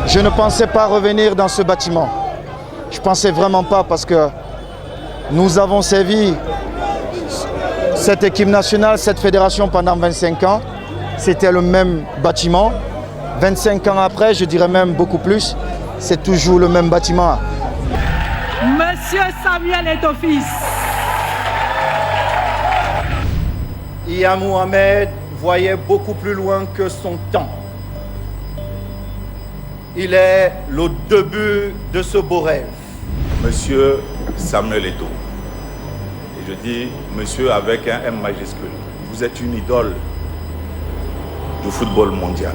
Je ne pensais pas revenir dans ce bâtiment. Je ne pensais vraiment pas parce que nous avons servi cette équipe nationale, cette fédération pendant 25 ans. C'était le même bâtiment. 25 ans après, je dirais même beaucoup plus, c'est toujours le même bâtiment. Monsieur Samuel Eto'o-Fils. Ia Mohamed voyait beaucoup plus loin que son temps. Il est le début de ce beau rêve. Monsieur Samuel Eto'o. Et je dis monsieur avec un M majuscule. Vous êtes une idole du football mondial.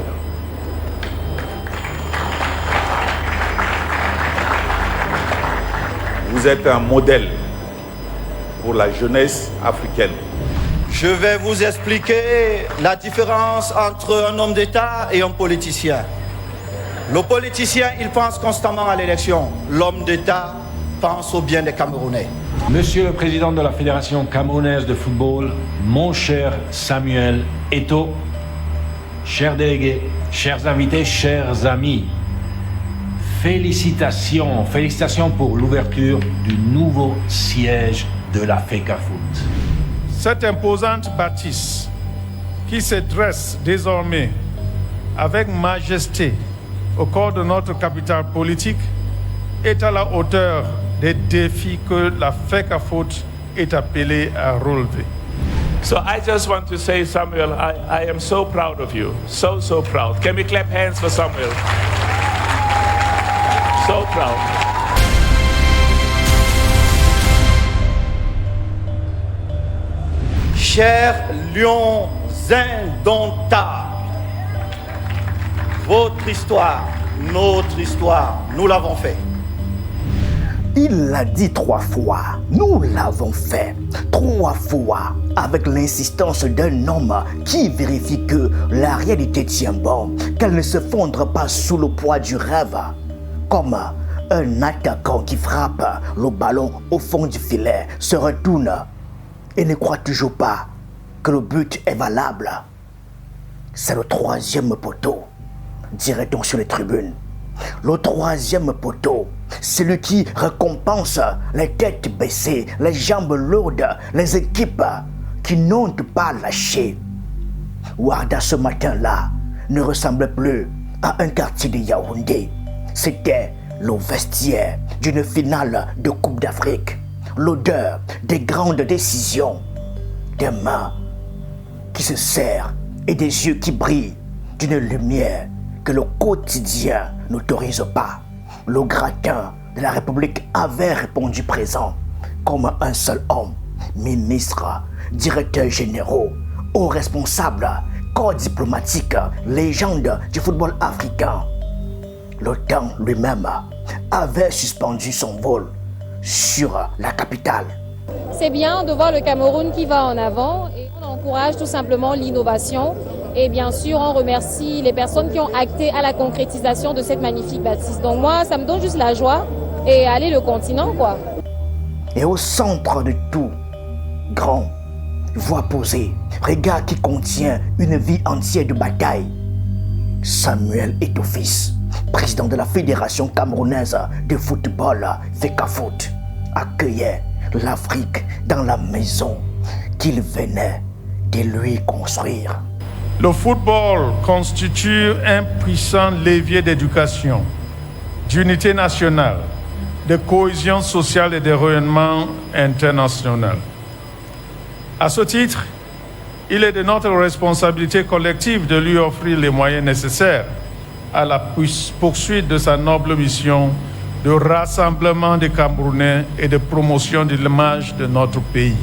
Vous êtes un modèle pour la jeunesse africaine. Je vais vous expliquer la différence entre un homme d'État et un politicien. Le politicien, il pense constamment à l'élection. L'homme d'État pense au bien des Camerounais. Monsieur le Président de la Fédération camerounaise de football, mon cher Samuel Eto'o, chers délégués, chers invités, chers amis, félicitations pour l'ouverture du nouveau siège de la FECAFOOT. Cette imposante bâtisse qui se dresse désormais avec majesté au cœur de notre capitale politique est à la hauteur des défis que la FECAFOOT est appelée à relever. So I just want to say, Samuel, I am so proud of you. So proud. Can we clap hands for Samuel? So proud. Chers lions indomptables, votre histoire, notre histoire, nous l'avons fait. Il l'a dit 3 fois, nous l'avons fait 3 fois, avec l'insistance d'un homme qui vérifie que la réalité tient bon, qu'elle ne se fondre pas sous le poids du rêve, comme un attaquant qui frappe le ballon au fond du filet, se retourne et ne croit toujours pas que le but est valable. C'est le 3e poteau, dirait-on sur les tribunes. Le 3e poteau, celui qui récompense les têtes baissées, les jambes lourdes, les équipes qui n'ont pas lâché. Ouarda ce matin-là ne ressemblait plus à un quartier de Yaoundé. C'était le vestiaire d'une finale de Coupe d'Afrique. L'odeur des grandes décisions, des mains qui se serrent et des yeux qui brillent d'une lumière que le quotidien n'autorise pas. Le gratin de la République avait répondu présent comme un seul homme, ministre, directeur généraux, hauts responsables, corps diplomatique, légende du football africain. Le temps lui-même avait suspendu son vol sur la capitale. C'est bien de voir le Cameroun qui va en avant et on encourage tout simplement l'innovation et bien sûr on remercie les personnes qui ont acté à la concrétisation de cette magnifique bâtisse. Donc moi ça me donne juste la joie et aller le continent quoi. Et au centre de tout, grand, voix posée, regard qui contient une vie entière de bataille, Samuel Eto'o-Fils, président de la Fédération camerounaise de football, FECAFOOT, accueillait l'Afrique dans la maison qu'il venait de lui construire. Le football constitue un puissant levier d'éducation, d'unité nationale, de cohésion sociale et de rayonnement international. À ce titre, il est de notre responsabilité collective de lui offrir les moyens nécessaires à la poursuite de sa noble mission de rassemblement des Camerounais et de promotion de l'image de notre pays.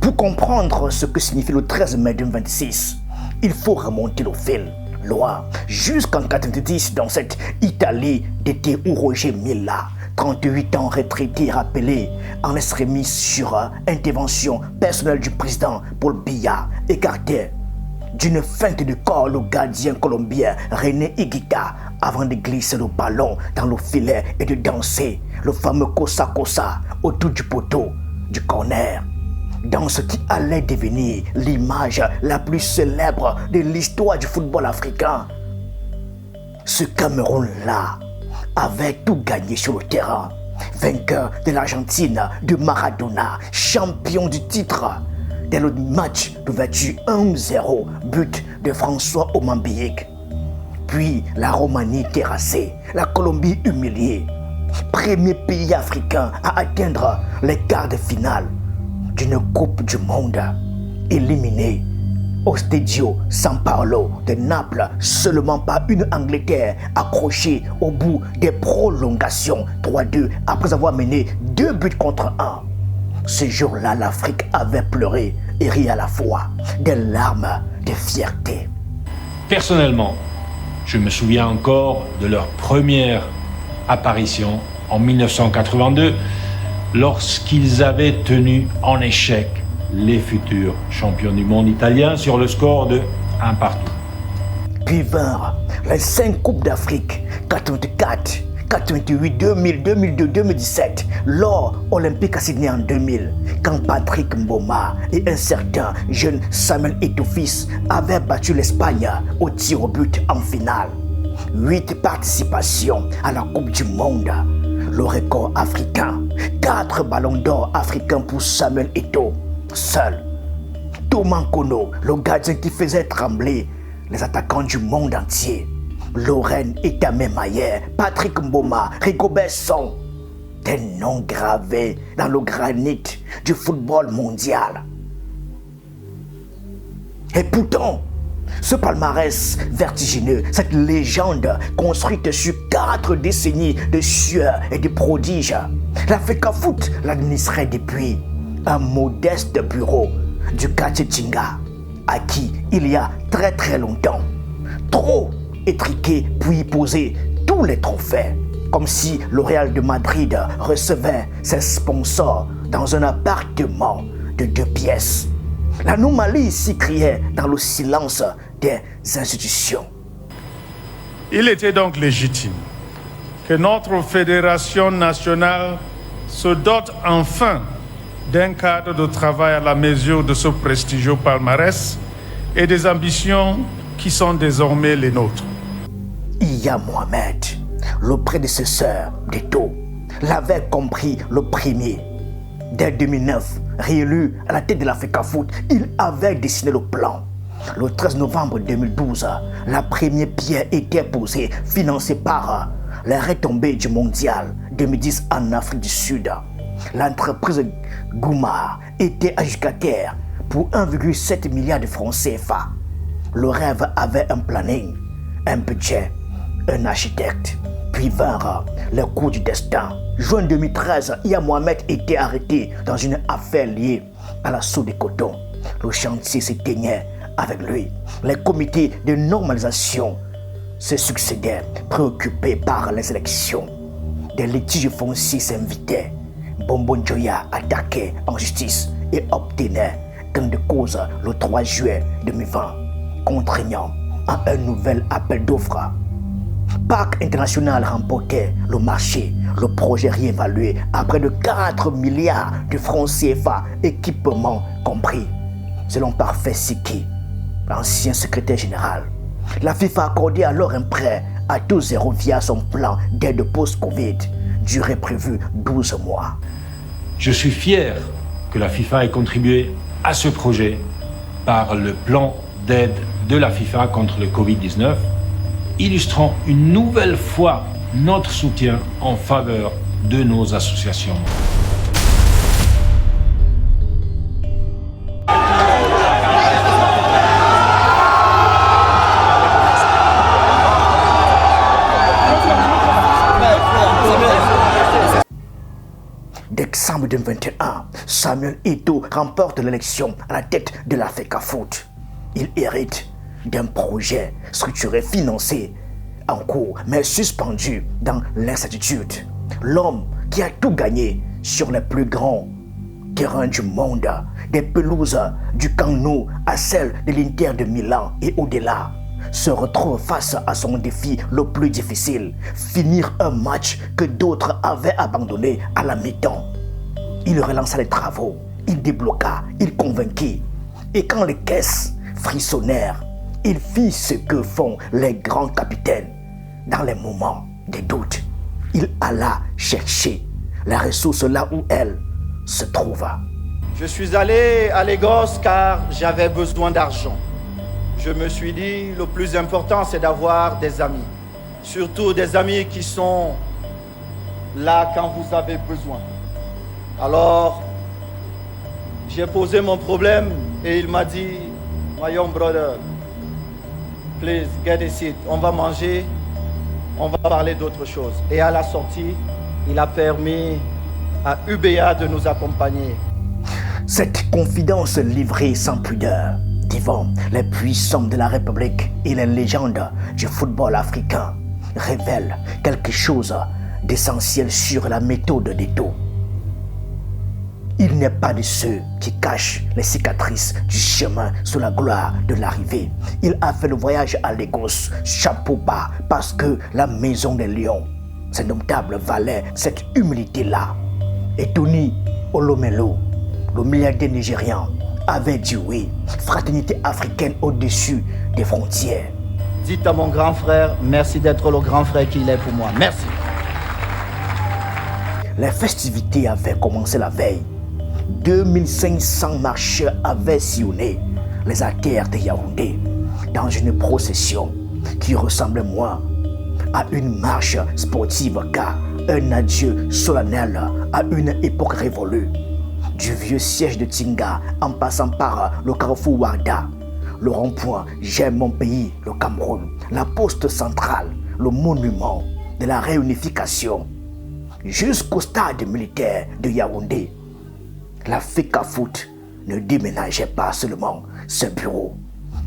Pour comprendre ce que signifie le 13 mai 2026, il faut remonter le fil, loin, jusqu'en 90 dans cette Italie d'été où Roger Milla, 38 ans retraité, rappelé en extrémis sur intervention personnelle du président Paul Biya, écartait d'une feinte de corps le gardien colombien René Higuita avant de glisser le ballon dans le filet et de danser le fameux Kosa Kosa autour du poteau du corner. Dans ce qui allait devenir l'image la plus célèbre de l'histoire du football africain. Ce Cameroun-là avait tout gagné sur le terrain. Vainqueur de l'Argentine de Maradona, champion du titre. Dès le match d'ouverture 1-0, but de François Omambiyik. Puis la Roumanie terrassée, la Colombie humiliée. Premier pays africain à atteindre les quarts de finale d'une Coupe du Monde. Éliminé au Stadio San Paolo de Naples seulement par une Angleterre accrochée au bout des prolongations 3-2 après avoir mené 2 buts contre 1. Ce jour-là, l'Afrique avait pleuré et ri à la fois, des larmes de fierté. Personnellement, je me souviens encore de leur première apparition en 1982 lorsqu'ils avaient tenu en échec les futurs champions du monde italiens sur le score de 1-1. Puis vinrent les 5 Coupes d'Afrique, 84, 88, 2000, 2002, 2017, l'or olympique à Sydney en 2000, quand Patrick Mboma et un certain jeune Samuel Eto'o avaient battu l'Espagne au tir au but en finale. 8 participations à la Coupe du Monde, le record africain, 4 ballons d'or africains pour Samuel Eto'o. Seul, Thomas Kono, le gardien qui faisait trembler les attaquants du monde entier. Lorraine Etame Mayer, Patrick Mboma, Rigobert Song, des noms gravés dans le granit du football mondial. Et pourtant, ce palmarès vertigineux, cette légende construite sur 4 décennies de sueur et de prodiges, la FECAFOOT l'administrait depuis un modeste bureau du quartier Tinga, acquis il y a très longtemps. Trop étriqué puis poser tous les trophées, comme si le Real de Madrid recevait ses sponsors dans un appartement de 2 pièces. L'anomalie ici criait dans le silence des institutions. Il était donc légitime que notre fédération nationale se dote enfin d'un cadre de travail à la mesure de ce prestigieux palmarès et des ambitions qui sont désormais les nôtres. Iya Mohamed, le prédécesseur d'Eto'o, l'avait compris le premier. Dès 2009, réélu à la tête de la FECAFOOT, il avait dessiné le plan. Le 13 novembre 2012, la première pierre était posée, financée par les retombées du mondial 2010 en Afrique du Sud. L'entreprise Goumar était adjudicataire pour 1,7 milliard de francs CFA. Le rêve avait un planning, un budget, un architecte. Puis vinrent les coups du destin. Juin 2013, Iya Mohamed était arrêté dans une affaire liée à l'assaut des cotons. Le chantier s'éteignait avec lui. Les comités de normalisation se succédaient, préoccupés par les élections. Des litiges fonciers s'invitaient. Bonbon Joya attaquait en justice et obtenait gain de cause le 3 juillet 2020, contraignant à un nouvel appel d'offres. Parc International remportait le marché, le projet réévalué à près de 4 milliards de francs CFA, équipement compris. Selon Parfait Siki, l'ancien secrétaire général, la FIFA accordait alors un prêt à taux zéro via son plan d'aide post-Covid, durée prévue 12 mois. Je suis fier que la FIFA ait contribué à ce projet par le plan d'aide de la FIFA contre le Covid-19, illustrant une nouvelle fois notre soutien en faveur de nos associations. Décembre 2021, Samuel Eto'o remporte l'élection à la tête de la FECAFOOT. Il hérite d'un projet structuré, financé, en cours, mais suspendu dans l'incertitude. L'homme qui a tout gagné sur les plus grands terrains du monde, des pelouses du Camp Nou à celles de l'Inter de Milan et au-delà, se retrouve face à son défi le plus difficile, finir un match que d'autres avaient abandonné à la mi-temps. Il relança les travaux, il débloqua, il convainquit. Et quand les caisses frissonnèrent, il fit ce que font les grands capitaines. dans les moments de doute, il alla chercher la ressource là où elle se trouve. Je suis allé à Lagos car j'avais besoin d'argent. Je me suis dit, le plus important, c'est d'avoir des amis. Surtout des amis qui sont là quand vous avez besoin. Alors, j'ai posé mon problème et il m'a dit, my young brother, please get a seat. On va manger, on va parler d'autre chose. Et à la sortie, il a permis à UBA de nous accompagner. Cette confidence livrée sans pudeur devant les puissants de la République et les légendes du football africain révèle quelque chose d'essentiel sur la méthode d'Eto'o. Il n'est pas de ceux qui cachent les cicatrices du chemin sous la gloire de l'arrivée. Il a fait le voyage à Lagos, chapeau bas, parce que la maison des lions, ces notables valait cette humilité-là. Et Tony Olomelo, le milliardaire nigérian, avait dit oui, fraternité africaine au-dessus des frontières. Dites à mon grand frère, merci d'être le grand frère qu'il est pour moi. Merci. Les festivités avaient commencé la veille. 2500 marcheurs avaient sillonné les artères de Yaoundé dans une procession qui ressemblait moins à une marche sportive qu'à un adieu solennel à une époque révolue. Du vieux siège de Tinga en passant par le carrefour Ouarda, le rond-point J'aime mon pays, le Cameroun, la poste centrale, le monument de la réunification, jusqu'au stade militaire de Yaoundé. La FECAFOOT ne déménageait pas seulement ses bureaux.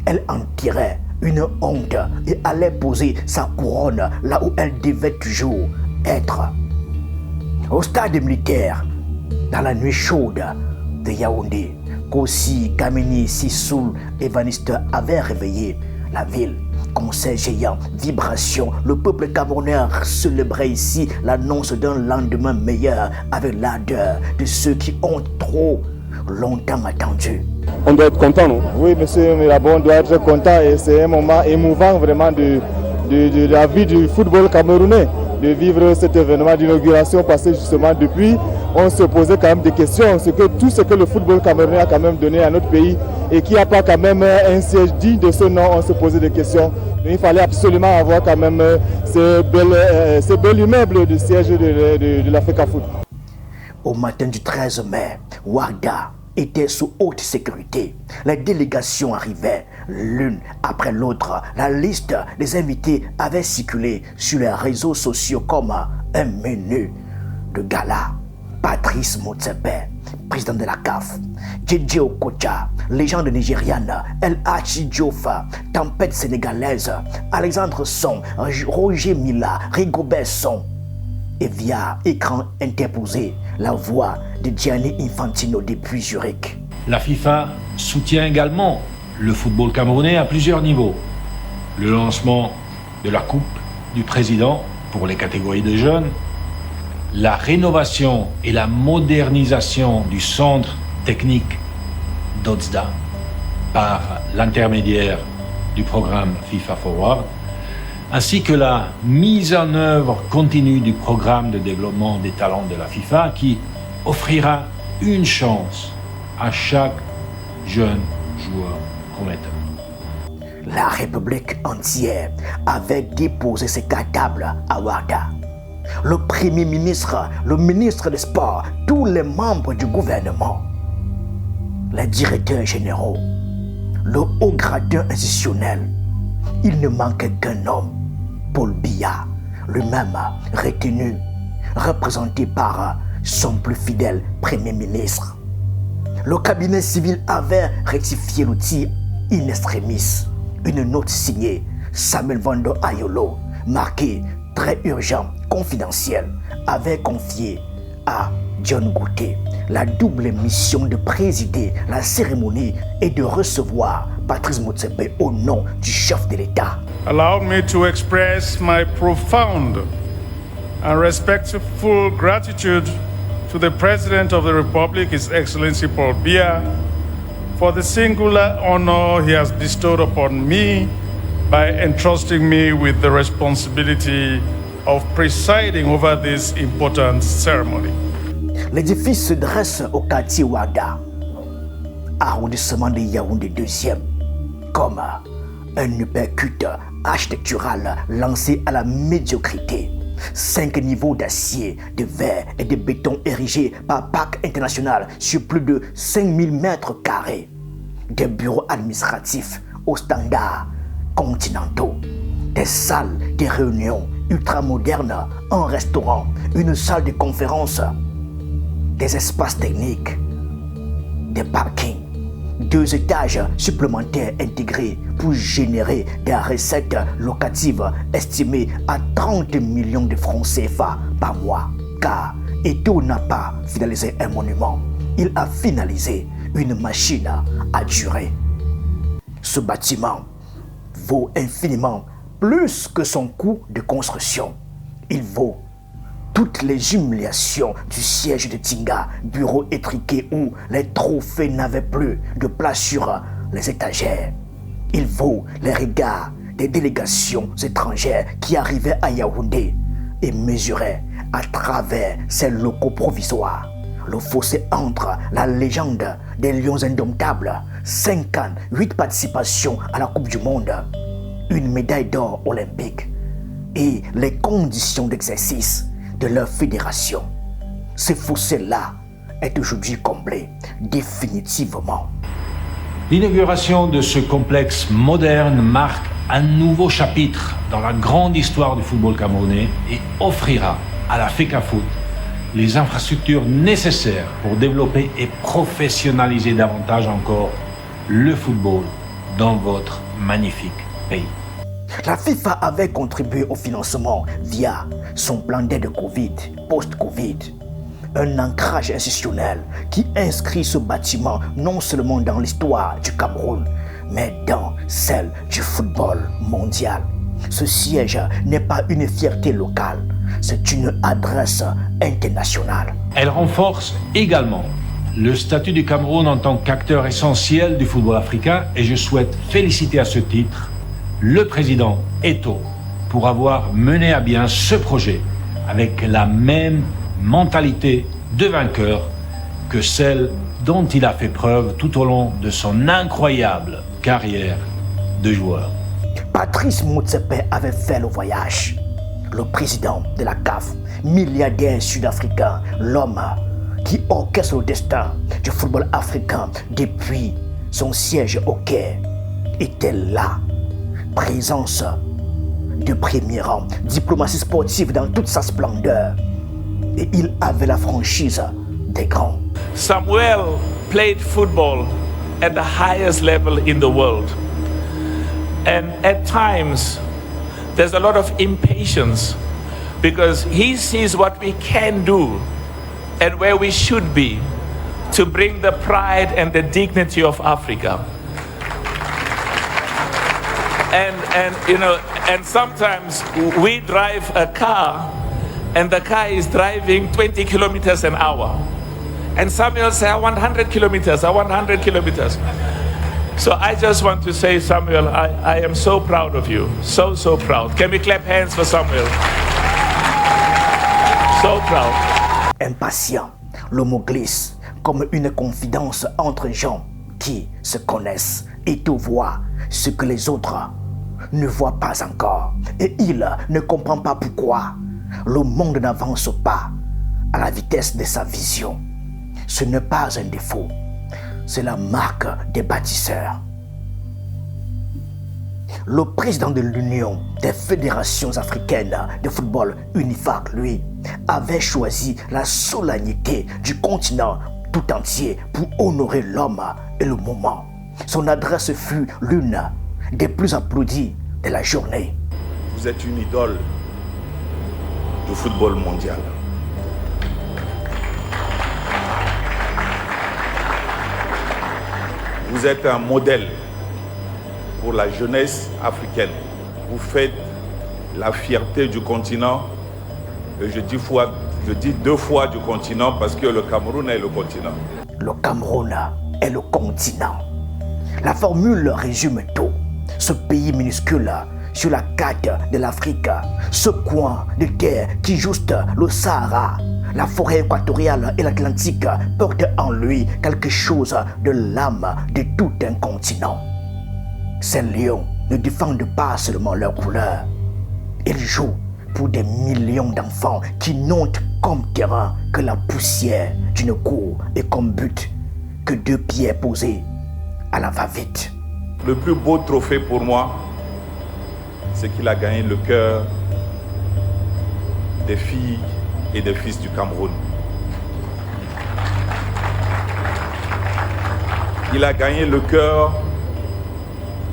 Elle en tirait une honte et allait poser sa couronne là où elle devait toujours être. Au stade militaire, dans la nuit chaude de Yaoundé, Kossi, Kameni, Sissoul et Vaniste avaient réveillé la ville. Concert géant, vibration, le peuple camerounais célébrait ici l'annonce d'un lendemain meilleur avec l'ardeur de ceux qui ont trop longtemps attendu. On doit être content, non? Oui, monsieur Mirabon, on doit être content et c'est un moment émouvant vraiment de la vie du football camerounais, de vivre cet événement d'inauguration parce que justement depuis, on se posait quand même des questions, tout ce que le football camerounais a quand même donné à notre pays et qui n'a pas quand même un siège digne de ce nom, on se posait des questions. Il fallait absolument avoir quand même ces bel immeuble de siège de la FECAFOOT. Au matin du 13 mai, Ouarda était sous haute sécurité. Les délégations arrivaient l'une après l'autre. La liste des invités avait circulé sur les réseaux sociaux comme un menu de gala. Patrice Motsepe, président de la CAF, JJ Okocha, légende nigériane, El Hadji Diouf, tempête sénégalaise, Alexandre Son, Roger Mila, Rigobert Son, et via écran interposé, la voix de Gianni Infantino depuis Zurich. La FIFA soutient également le football camerounais à plusieurs niveaux. Le lancement de la Coupe du Président pour les catégories de jeunes, la rénovation et la modernisation du centre technique d'Odzda par l'intermédiaire du programme FIFA Forward, ainsi que la mise en œuvre continue du programme de développement des talents de la FIFA qui offrira une chance à chaque jeune joueur prometteur. La République entière avait déposé ses cartables à Ouarda. Le Premier ministre, le ministre des Sports, tous les membres du gouvernement, les directeurs généraux, le haut gradin institutionnel. Il ne manquait qu'un homme, Paul Biya, lui-même retenu, représenté par son plus fidèle Premier ministre. Le cabinet civil avait rectifié l'outil in extremis. Une note signée Samuel Vando Ayolo, marquée très urgent, confidentiel, avait confié à John Gouté la double mission de présider la cérémonie et de recevoir Patrice Motsepe au nom du chef de l'État. Allow me to express my profound and respectful gratitude to the President of the Republic, His Excellency Paul Biya, for the singular honor he has bestowed upon me by entrusting me with the responsibility of presiding over this important ceremony. L'édifice se dresse au quartier Ouarda, arrondissement de Yaoundé 2e, comme un uppercut architectural lancé à la médiocrité. 5 niveaux d'acier, de verre et de béton érigés par Parc International sur plus de 5000 mètres carrés. Des bureaux administratifs aux standards continentaux. Des salles de réunion ultramodernes, un restaurant, une salle de conférence, des espaces techniques, des parkings. 2 étages supplémentaires intégrés pour générer des recettes locatives estimées à 30 millions de francs CFA par mois. Car Eto'o n'a pas finalisé un monument, il a finalisé une machine à durer. Ce bâtiment vaut infiniment plus que son coût de construction. Il vaut toutes les humiliations du siège de Tinga, bureau étriqué où les trophées n'avaient plus de place sur les étagères. Il vaut les regards des délégations étrangères qui arrivaient à Yaoundé et mesuraient à travers ces locaux provisoires le fossé entre la légende des Lions indomptables, 5 ans, 8 participations à la Coupe du Monde, une médaille d'or olympique et les conditions d'exercice de leur fédération. Ce fossé-là est aujourd'hui comblé définitivement. L'inauguration de ce complexe moderne marque un nouveau chapitre dans la grande histoire du football camerounais et offrira à la FECAFOOT les infrastructures nécessaires pour développer et professionnaliser davantage encore le football dans votre magnifique pays. La FIFA avait contribué au financement via son plan d'aide Covid, post-Covid. Un ancrage institutionnel qui inscrit ce bâtiment non seulement dans l'histoire du Cameroun, mais dans celle du football mondial. Ce siège n'est pas une fierté locale, c'est une adresse internationale. Elle renforce également le statut du Cameroun en tant qu'acteur essentiel du football africain et je souhaite féliciter à ce titre le président Eto'o pour avoir mené à bien ce projet avec la même mentalité de vainqueur que celle dont il a fait preuve tout au long de son incroyable carrière de joueur. Patrice Motsepe avait fait le voyage. Le président de la CAF, milliardaire sud-africain, l'homme qui orchestre le destin du football africain depuis son siège au Caire, était là. Présence de premier rang, diplomatie sportive dans toute sa splendeur. Et il avait la franchise des grands. Samuel played football at the highest level in the world. And at times, there's a lot of impatience because he sees what we can do and where we should be to bring the pride and the dignity of Africa. And sometimes we drive a car and the car is driving 20 kilometers an hour. And Samuel says, I want 100 kilometers, I want 100 kilometers. So I just want to say, Samuel, I am so proud of you. So, so proud. Can we clap hands for Samuel? So proud. Impatient, le mot glisse comme une confidence entre gens qui se connaissent et te voient ce que les autres ne voient pas encore. Et il ne comprend pas pourquoi le monde n'avance pas à la vitesse de sa vision. Ce n'est pas un défaut, c'est la marque des bâtisseurs. Le président de l'Union des fédérations africaines de football, UNIFAC, lui, avait choisi la solennité du continent tout entier pour honorer l'homme et le moment. Son adresse fut l'une des plus applaudies de la journée. Vous êtes une idole du football mondial. Vous êtes un modèle pour la jeunesse africaine. Vous faites la fierté du continent. Et je dis 2 fois du continent parce que le Cameroun est le continent. Le Cameroun est le continent. La formule résume tout. ce pays minuscule sur la carte de l'Afrique, ce coin de terre qui juste le Sahara, la forêt équatoriale et l'Atlantique portent en lui quelque chose de l'âme de tout un continent. Ces lions ne défendent pas seulement leur couleur, ils jouent pour des millions d'enfants qui n'ont comme terrain que la poussière d'une cour et comme but que 2 pierres posées à la va-vite. Le plus beau trophée pour moi, c'est qu'il a gagné le cœur des filles et des fils du Cameroun. Il a gagné le cœur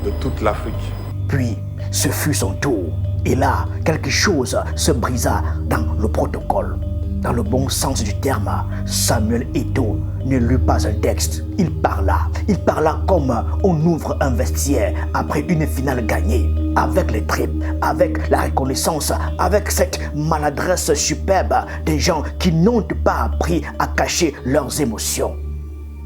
de toute l'Afrique. Puis, ce fut son tour. Et là, quelque chose se brisa dans le protocole. Dans le bon sens du terme, Samuel Eto'o ne lut pas un texte. Il parla comme on ouvre un vestiaire après une finale gagnée. Avec les tripes, avec la reconnaissance, avec cette maladresse superbe des gens qui n'ont pas appris à cacher leurs émotions.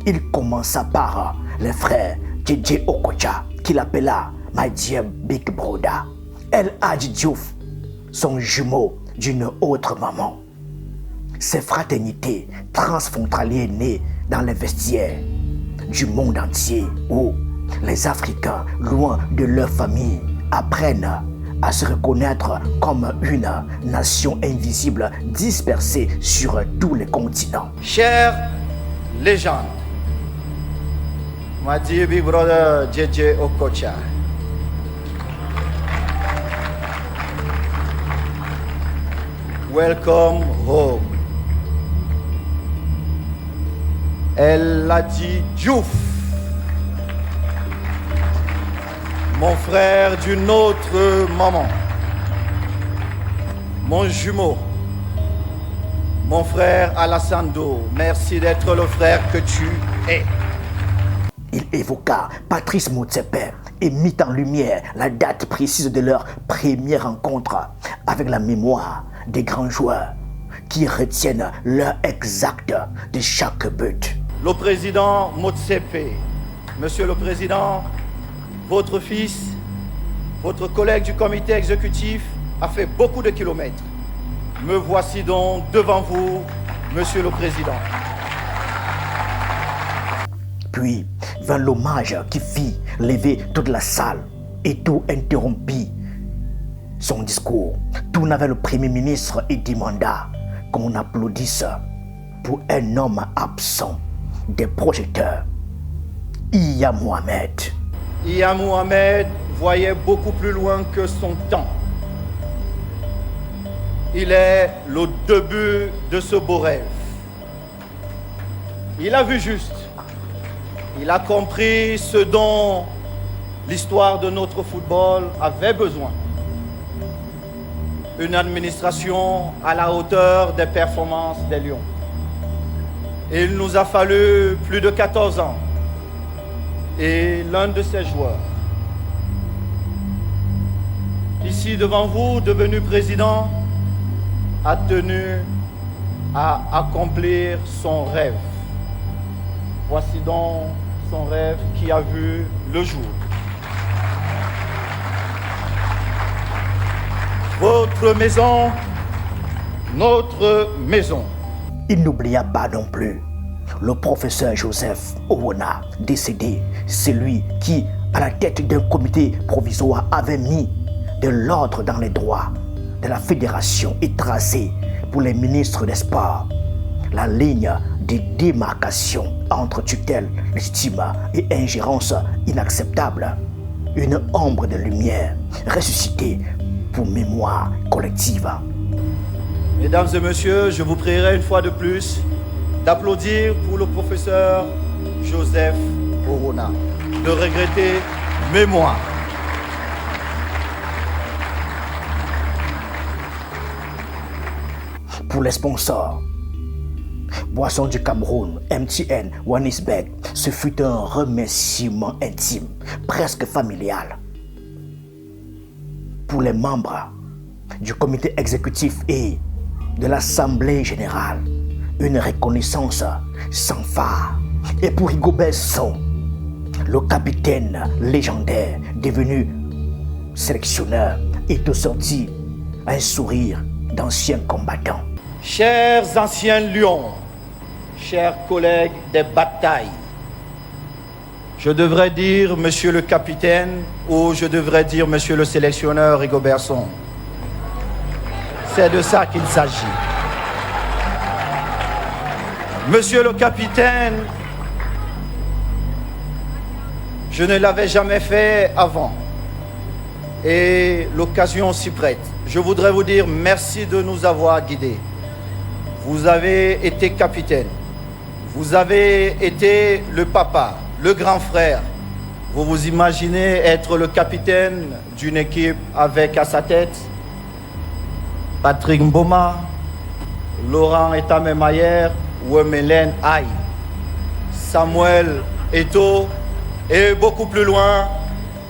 Il commença par les frères JJ Okocha, qu'il appela My dear Big Brother. El Hadji Diouf, son jumeau d'une autre maman. Ces fraternités transfrontalières nées dans les vestiaires du monde entier où les Africains, loin de leur famille, apprennent à se reconnaître comme une nation invisible dispersée sur tous les continents. Chère légende, my dear big brother JJ Okocha, welcome home. El Hadji Diouf, mon frère d'une autre maman, mon jumeau, mon frère Alassane Do, merci d'être le frère que tu es. Il évoqua Patrice Motsepe et mit en lumière la date précise de leur première rencontre avec la mémoire des grands joueurs qui retiennent l'heure exacte de chaque but. Le président Motsepe, monsieur le président, votre fils, votre collègue du comité exécutif a fait beaucoup de kilomètres. Me voici donc devant vous, monsieur le président. Puis vint l'hommage qui fit lever toute la salle et tout interrompit son discours. Tourna vers le premier ministre et demanda qu'on applaudisse pour un homme absent des projecteurs, Iya Mohamed. Iya Mohamed voyait beaucoup plus loin que son temps. Il est le début de ce beau rêve. Il a vu juste. Il a compris ce dont l'histoire de notre football avait besoin. Une administration à la hauteur des performances des Lions. Il nous a fallu plus de 14 ans. Et l'un de ces joueurs, ici devant vous, devenu président, a tenu à accomplir son rêve. Voici donc son rêve qui a vu le jour. Votre maison, notre maison. Il n'oublia pas non plus le professeur Joseph Owona, décédé, celui qui, à la tête d'un comité provisoire, avait mis de l'ordre dans les droits de la fédération et tracé pour les ministres des Sports la ligne de démarcation entre tutelle légitime et ingérence inacceptable. Une ombre de lumière ressuscitée pour mémoire collective. Mesdames et messieurs, je vous prierai une fois de plus d'applaudir pour le professeur Joseph Owona, de regretter mémoire. Pour les sponsors, Boisson du Cameroun, MTN, Wanisbet, ce fut un remerciement intime, presque familial. Pour les membres du comité exécutif et de l'Assemblée générale, une reconnaissance sans phare. Et pour Rigobert Song, Le capitaine légendaire, devenu sélectionneur, est sorti un sourire d'ancien combattant. Chers anciens lions, chers collègues des batailles, je devrais dire monsieur le capitaine ou je devrais dire monsieur le sélectionneur Rigobertson. C'est de ça qu'il s'agit. Monsieur le capitaine, je ne l'avais jamais fait avant et l'occasion s'y prête. Je voudrais vous dire merci de nous avoir guidés. Vous avez été capitaine, vous avez été le papa, le grand frère. Vous vous imaginez être le capitaine d'une équipe avec à sa tête Patrick Mboma, Laurent Etamemayer, Wemelen Aïe, Samuel Eto'o et beaucoup plus loin,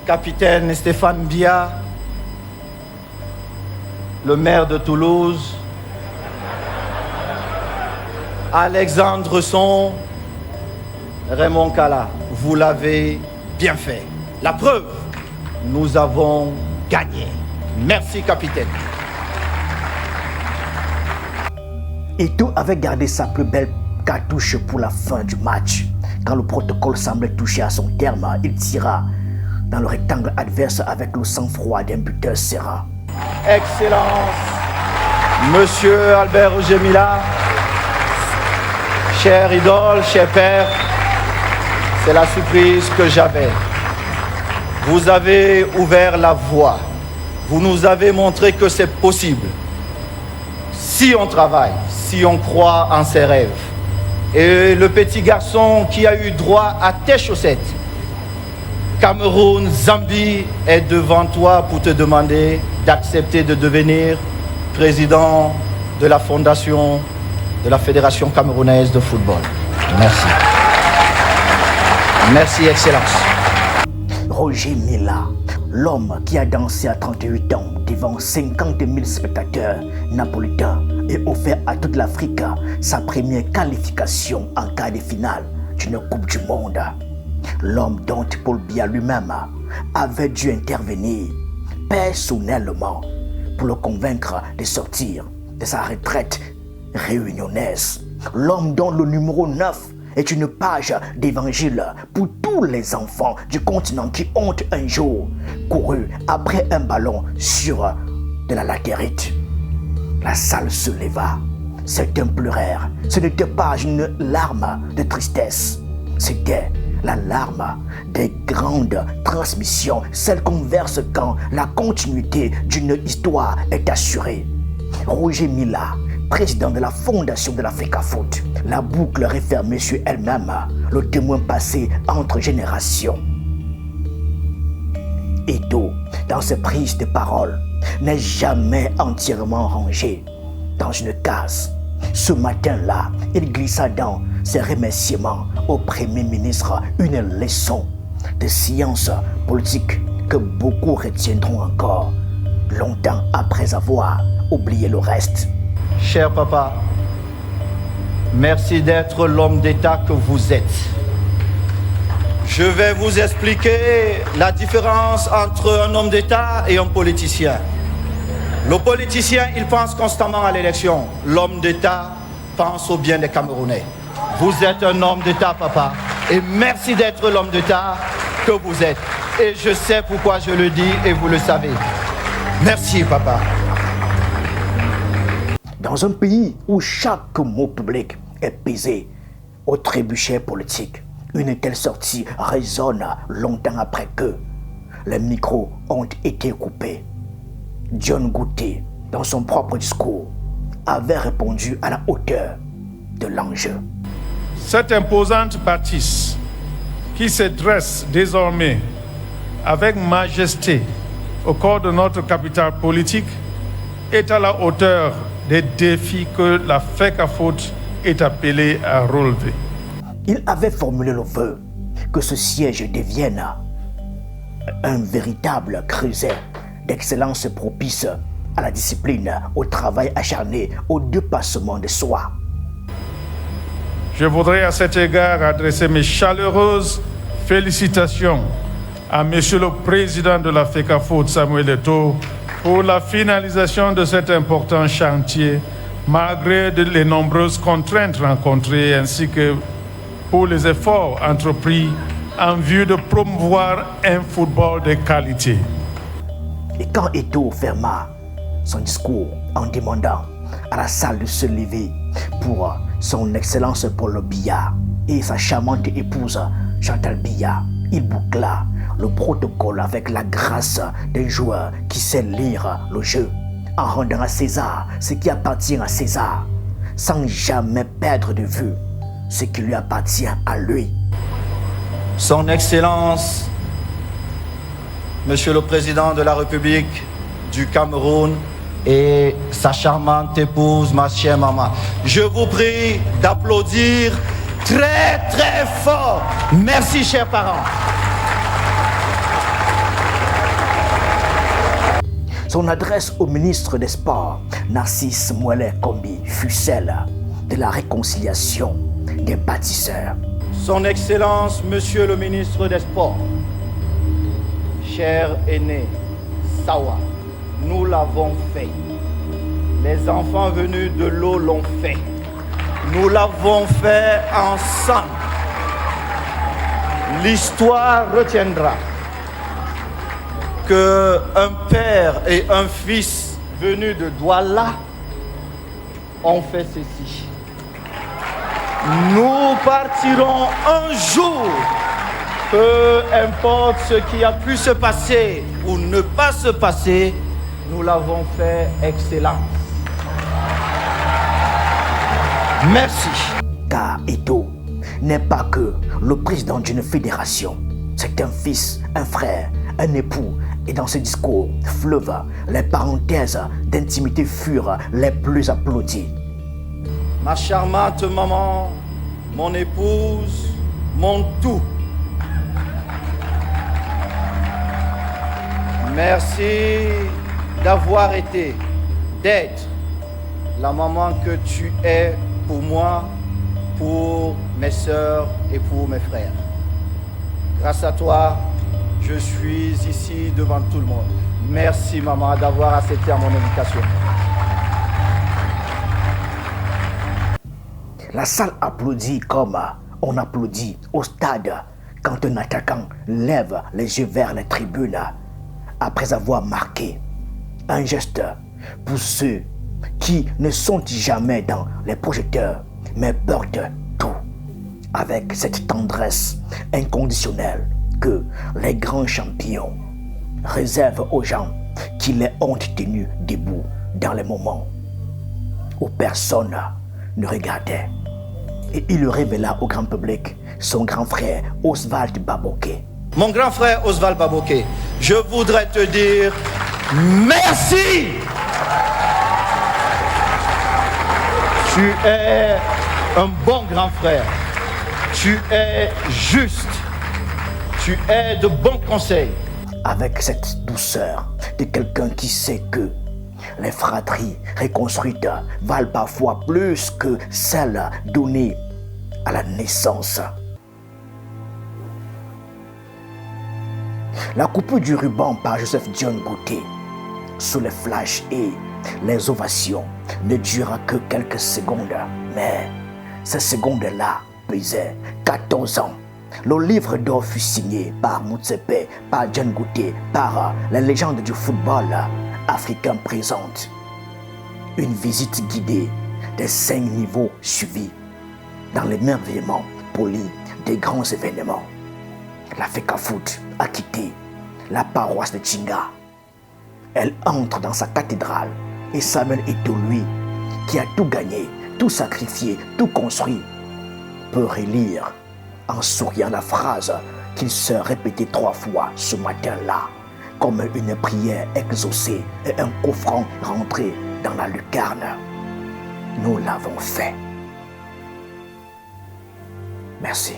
capitaine Stéphane Biya, le maire de Toulouse, Alexandre Son, Raymond Kala. Vous l'avez bien fait. La preuve, nous avons gagné. Merci, capitaine. Eto'o avait gardé sa plus belle cartouche pour la fin du match. Quand le protocole semblait toucher à son terme, il tira dans le rectangle adverse avec le sang-froid d'un buteur serein. Excellence, Monsieur Albert Roger Mila, cher idole, cher père, c'est la surprise que j'avais. Vous avez ouvert la voie. Vous nous avez montré que c'est possible. Si on travaille, si on croit en ses rêves. Et le petit garçon qui a eu droit à tes chaussettes, Cameroun, Zambie est devant toi pour te demander d'accepter de devenir président de la fondation de la Fédération camerounaise de football. Merci. Merci, Excellence. Roger Mila, l'homme qui a dansé à 38 ans devant 50 000 spectateurs napolitains et offert à toute l'Afrique sa première qualification en quart de finale d'une Coupe du Monde. L'homme dont Paul Biya lui-même avait dû intervenir personnellement pour le convaincre de sortir de sa retraite réunionnaise. L'homme dont le numéro 9 est une page d'évangile pour tous les enfants du continent qui ont un jour couru après un ballon sur de la latérite. La salle se leva. Certains pleurèrent. Ce n'était pas une larme de tristesse. C'était la larme des grandes transmissions, celle qu'on verse quand la continuité d'une histoire est assurée. Roger Mila, président de la fondation de l'Africa Foot, la boucle refermée sur elle-même, le témoin passé entre générations. Eto'o, dans ses prises de parole, n'est jamais entièrement rangé dans une case. Ce matin-là, il glissa dans ses remerciements au Premier ministre une leçon de science politique que beaucoup retiendront encore, longtemps après avoir oublié le reste. Cher papa, merci d'être l'homme d'État que vous êtes. Je vais vous expliquer la différence entre un homme d'État et un politicien. Le politicien, il pense constamment à l'élection. L'homme d'État pense au bien des Camerounais. Vous êtes un homme d'État, papa. Et merci d'être l'homme d'État que vous êtes. Et je sais pourquoi je le dis et vous le savez. Merci, papa. Dans un pays où chaque mot public est pesé au trébuchet politique, une telle sortie résonne longtemps après que les micros ont été coupés. John Gouté, dans son propre discours, avait répondu à la hauteur de l'enjeu. Cette imposante bâtisse qui se dresse désormais avec majesté au corps de notre capitale politique est à la hauteur des défis que la FECAFOOT est appelée à relever. Il avait formulé le vœu que ce siège devienne un véritable creuset d'excellence propice à la discipline, au travail acharné, au dépassement de soi. Je voudrais à cet égard adresser mes chaleureuses félicitations à Monsieur le Président de la FECAFOOT, Samuel Eto'o, pour la finalisation de cet important chantier, malgré les nombreuses contraintes rencontrées, ainsi que pour les efforts entrepris en vue de promouvoir un football de qualité. Et quand Eto'o ferma son discours en demandant à la salle de se lever pour son Excellence Paul Biya et sa charmante épouse Chantal Biya, il boucla le protocole avec la grâce d'un joueur qui sait lire le jeu, en rendant à César ce qui appartient à César, sans jamais perdre de vue ce qui lui appartient à lui. Son Excellence, Monsieur le Président de la République du Cameroun et sa charmante épouse, ma chère maman, je vous prie d'applaudir très très fort. Merci, chers parents. Son adresse au ministre des Sports, Narcisse Mouelé Kombi, fut celle de la réconciliation des bâtisseurs. Son Excellence, Monsieur le ministre des Sports, cher aîné Sawa, nous l'avons fait. Les enfants venus de l'eau l'ont fait. Nous l'avons fait ensemble. L'histoire retiendra qu'un père et un fils venus de Douala ont fait ceci. Nous partirons un jour, peu importe ce qui a pu se passer ou ne pas se passer, nous l'avons fait excellence. Merci. Car Eto'o n'est pas que le président d'une fédération. C'est un fils, un frère, un époux. Et dans ce discours fleuve, les parenthèses d'intimité furent les plus applaudies. Ma charmante maman, mon épouse, mon tout. Merci d'avoir été, d'être la maman que tu es pour moi, pour mes sœurs et pour mes frères. Grâce à toi, je suis ici devant tout le monde. Merci maman d'avoir accepté à mon invitation. La salle applaudit comme on applaudit au stade quand un attaquant lève les yeux vers les tribunes après avoir marqué. Un geste pour ceux qui ne sont jamais dans les projecteurs mais portent tout avec cette tendresse inconditionnelle que les grands champions réservent aux gens qui les ont tenus debout dans les moments où personne ne regardait. Et il le révéla au grand public son grand frère Oswald Baboké. Mon grand frère Oswald Baboké, je voudrais te dire merci. Tu es un bon grand frère. Tu es juste. Tu es de bons conseils. Avec cette douceur de quelqu'un qui sait que les fratries reconstruites valent parfois plus que celles données à la naissance. La coupure du ruban par Joseph John Gauthier sous les flashs et les ovations ne dura que quelques secondes, mais ces secondes-là pesaient 14 ans. Le livre d'or fut signé par Motsepe, par John Gauthier, par les légendes du football africain présentes. Une visite guidée des 5 niveaux suivis dans l'émerveillement poli des grands événements. La FECAFOOT a quitté la paroisse de Tchinga. Elle entre dans sa cathédrale et Samuel Eto'o, lui, qui a tout gagné, tout sacrifié, tout construit, peut relire en souriant la phrase qu'il se répétait 3 fois ce matin-là, comme une prière exaucée et un coup franc rentré dans la lucarne. Nous l'avons fait. Merci.